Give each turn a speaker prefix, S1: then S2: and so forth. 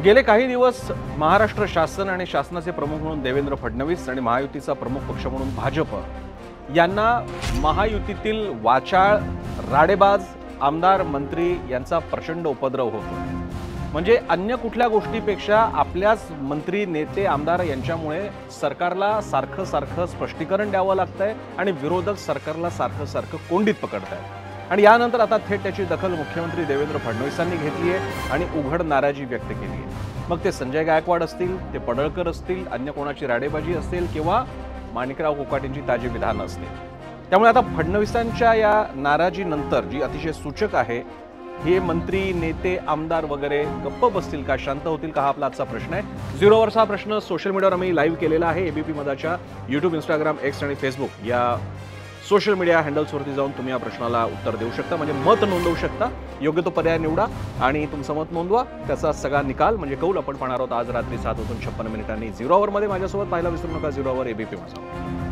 S1: गेले काही दिवस महाराष्ट्र शासन आणि शासनाचे प्रमुख म्हणून देवेंद्र फडणवीस आणि महायुतीचा प्रमुख पक्ष म्हणून भाजप यांना महायुतीतील वाचाळ राडेबाज आमदार मंत्री यांचा प्रचंड उपद्रव होतो। म्हणजे अन्य कुठल्या गोष्टीपेक्षा आपल्याच मंत्री नेते आमदार यांच्यामुळे सरकारला सारखं स्पष्टीकरण द्यावं लागतंय आणि विरोधक सरकारला सारखं कोंडीत पकडतायत। आणि यानंतर आता थेट त्याची दखल मुख्यमंत्री देवेंद्र फडणवीसांनी घेतली आहे आणि उघड नाराजी व्यक्त केली आहे। मग ते संजय गायकवाड असतील, ते पडळकर असतील, अन्य कोणाची राडेबाजी असेल किंवा माणिकराव कोकाटेंची ताजी विधानं असतील। त्यामुळे आता फडणवीसांच्या या नाराजीनंतर जी अतिशय सूचक आहे, हे मंत्री नेते आमदार वगैरे गप्प बसतील का, शांत होतील का, हा आपला आजचा प्रश्न आहे। झिरोवरचा हा प्रश्न सोशल मीडियावर आम्ही लाईव्ह केलेला आहे। एबीपी मदाच्या यूट्यूब, इंस्टाग्राम, एक्स आणि फेसबुक या सोशल मीडिया हँडल्सवरती जाऊन तुम्ही या प्रश्नाला उत्तर देऊ शकता, म्हणजे मत नोंदवू शकता। योग्य तो पर्याय निवडा आणि तुमचं मत नोंदवा। त्याचा सगळा निकाल म्हणजे कौल आपण पाहणार आहोत आज रात्री 7:56 झिरो आवरमध्ये। माझ्यासोबत पाहायला विसरू नका झिरो आवर एबीपी माझा।